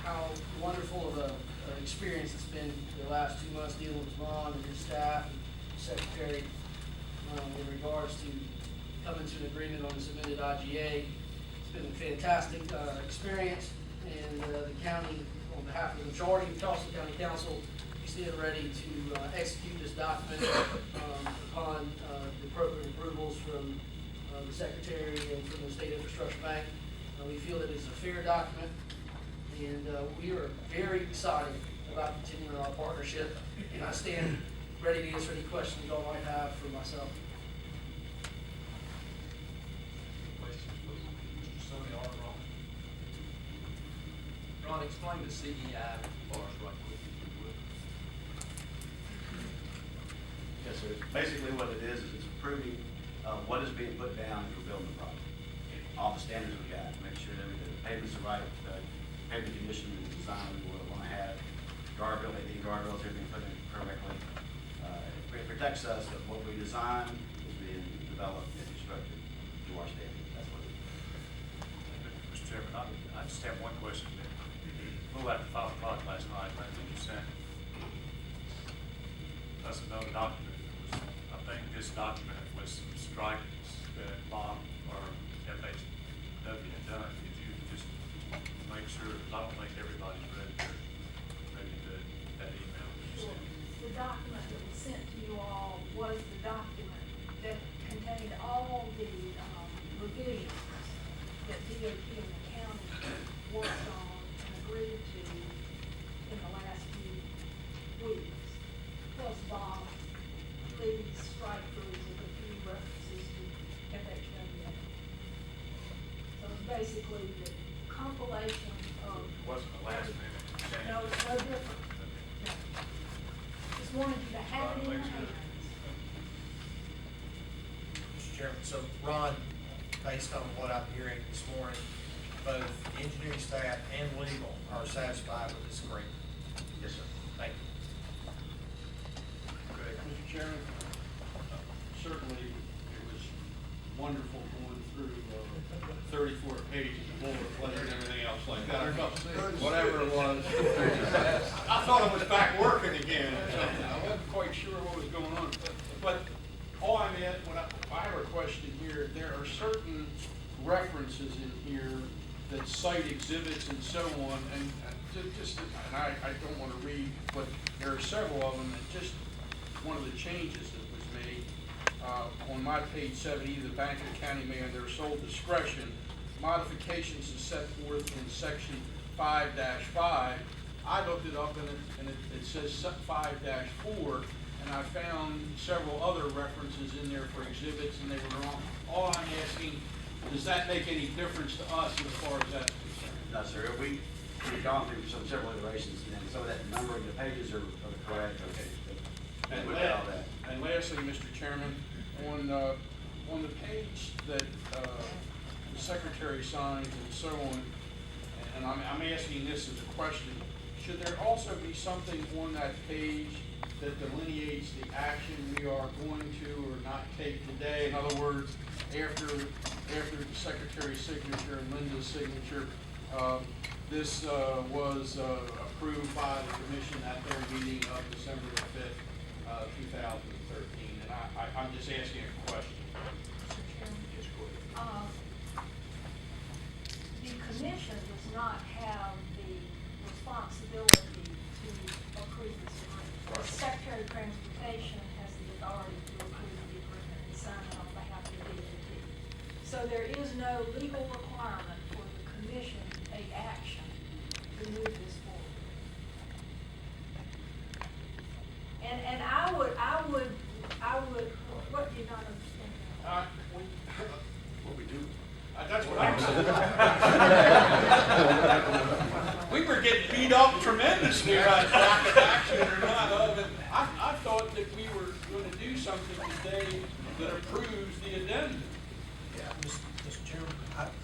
how wonderful of an experience it's been the last 2 months dealing with Ron and his staff and secretary in regards to coming to an agreement on the submitted IGA. It's been a fantastic experience, and the county, on behalf of the majority of Charleston County Council, we stand ready to execute this document upon the appropriate approvals from the Secretary and from the State Infrastructure Bank. We feel that it's a fair document, and we are very excited about continuing our partnership, and I stand ready to answer any questions y'all might have for myself. Questions for Mr. Sumney or Ron? Ron, explain the CEI for us right quick, if you would. Yes, sir. Basically what it is it's approving what is being put down for building the project. All the standards we got, make sure that the pavement's the right pavement condition and design we would want to have. Guardrail, the guardrails are being put in correctly. It protects us that what we design is being developed and constructed to our standards. That's what it is. Mr. Chairman, I just have one question. A little after 5 o'clock last night, I think you sent us another document. I think this document was some strikings that Bob or FHW had done. Could you just make sure, I don't think everybody's read that email that you sent. The document that was sent to you all was the document that contained all the revisions that DOT and the county worked on and agreed to in the last few weeks. Plus Bob Lee's strike throughs of a few references to FHW. So it's basically the compilation of. It wasn't the last minute change. No, it's no different. Just wanted you to have it in your hands. Mr. Chairman, so Ron, based on what I'm hearing this morning, both engineering staff and legal are satisfied with this agreement. Yes, sir. Thank you. Mr. Chairman, certainly it was wonderful going through 34 pages of boilerplate and everything else like that. Whatever it was. I thought I was back working again. I wasn't quite sure what was going on. But all I meant, I have a question here. There are certain references in here that cite exhibits and so on, and I don't want to read, but there are several of them, and just one of the changes that was made on my page 70, the bank and county may at their sole discretion, modifications is set forth in section 5-5. I looked it up and it says 5-4, and I found several other references in there for exhibits, and they were wrong. All I'm asking, does that make any difference to us as far as that's concerned? No, sir. We've gone through several iterations, and some of that numbering, the pages are correct. Okay. And lastly, Mr. Chairman, on the page that the Secretary signs and so on, and I'm asking this as a question, should there also be something on that page that delineates the action we are going to or not take today? In other words, after the Secretary's signature and Linda's signature, this was approved by the Commission at their meeting of December the 5th, 2013. And I'm just asking a question. Mr. Chairman. Yes, go ahead. The commission does not have the responsibility to approve this agreement. The Secretary of Transportation has the authority to approve the agreement and sign it on behalf of the DOT. So there is no legal requirement for the commission to take action to move this forward. And I would, what do you not understand? What we do? That's what I'm saying. We were getting beat up tremendously about lack of action or not of it. I thought that we were going to do something today that approves the addendum. Yeah, Mr. Chairman,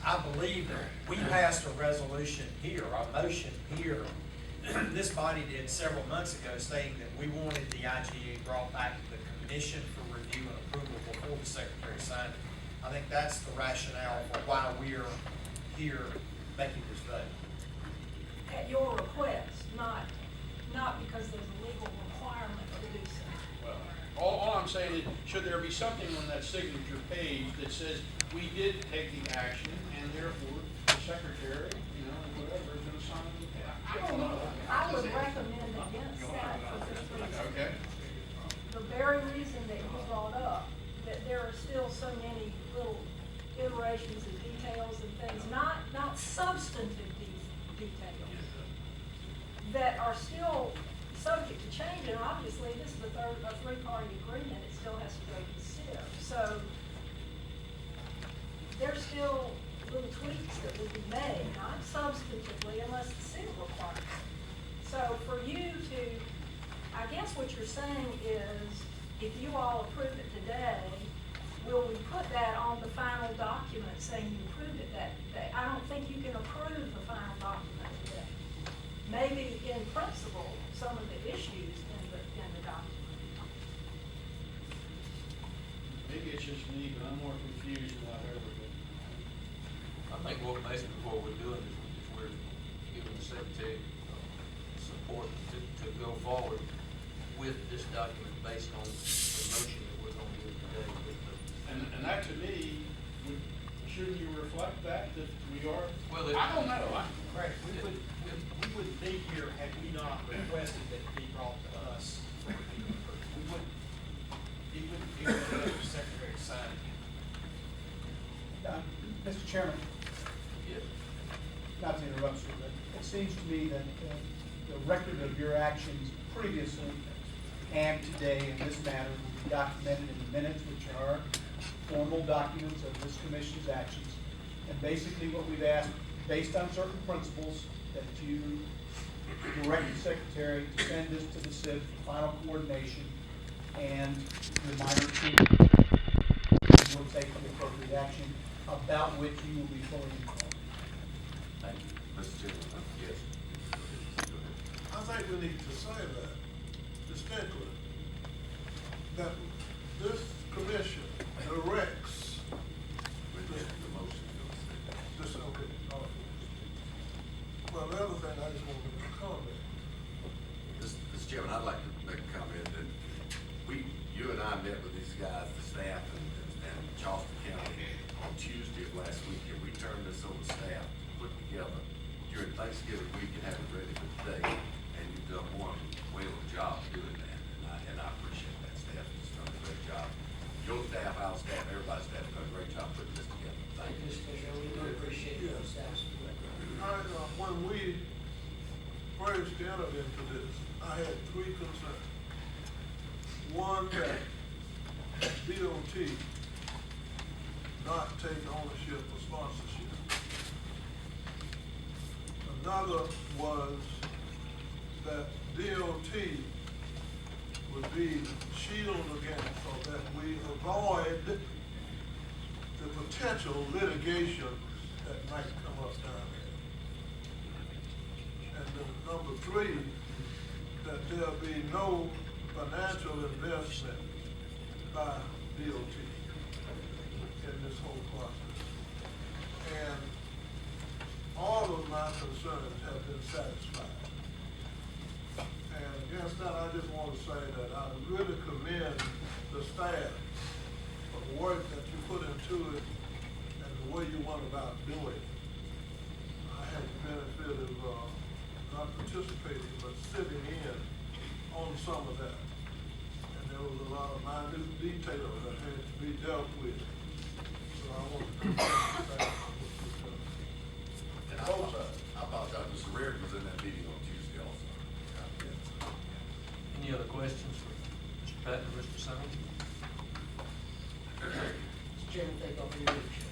I believe that we passed a resolution here, a motion here. This body did several months ago stating that we wanted the IGA brought back to the commission for review and approval before the Secretary signed it. I think that's the rationale for why we are here making this vote. at your request, not because there's a legal requirement to do so. Well, all I'm saying is, should there be something on that signature page that says, we did take the action, and therefore, the secretary, you know, whatever, is gonna sign it? I don't know. I would recommend against that for this reason. Okay. The very reason that you brought up, that there are still so many little iterations and details and things, not substantive details, that are still subject to change, and obviously, this is a three-party agreement, it still has to go to the SIP. So, there's still little tweaks that will be made, not substantively unless the SIP requires it. So for you to, I guess what you're saying is, if you all approve it today, will we put that on the final document saying you approved it that day? I don't think you can approve the final document today. Maybe in principle, some of the issues in the document. Maybe it's just me, but I'm more confused than I've ever been. I think what we're doing is we're giving the secretary support to go forward with this document based on the motion that we're gonna do today with the. And that to me, shouldn't you reflect that we are? Well, I don't know. Correct, we wouldn't be here had we not requested that it be brought to us. We wouldn't be here for the secretary to sign it. Mr. Chairman, Yes. not to interrupt you, but it seems to me that the record of your actions previously and today in this matter will be documented in the minutes, which are formal documents of this commission's actions. And basically what we've asked, based on certain principles, that you direct the secretary to send this to the SIP for final coordination and the minor changes will take the appropriate action about which you will be fully informed. Thank you. Mr. Chairman? Yes. I think we need to say that distinctly, that this commission directs this, okay, all right. Well, the other thing, I just want to comment. Mr. Chairman, I'd like to make a comment that you and I met with these guys, the staff and Charleston County on Tuesday of last week, and we turned this over to staff to put together during Thanksgiving week and have it ready for today. And you've done one whale of a job doing that, and I appreciate that. Staff has done a great job. Your staff, our staff, everybody's staff has done a great job putting this together. Thank you. Mr. Commissioner, we do appreciate your staff's support. When we first entered into this, I had three concerns. One, that DOT not take ownership or sponsorship. Another was that DOT would be shielded against, so that we avoid the potential litigation that might come up down there. And then number three, that there'll be no financial investment by DOT in this whole process. And all of my concerns have been satisfied. And against that, I just want to say that I really commend the staff for the work that you put into it and the way you went about doing it. I had the benefit of not participating, but sitting in on some of that. And there was a lot of minute details that had to be dealt with. So I want to commend the staff for what you've done. And I apologize, Mr. Reardon was in that meeting on Tuesday also. Any other questions for Mr. Patton or Mr. Sumney? Mr. Chairman, thank you all for your leadership.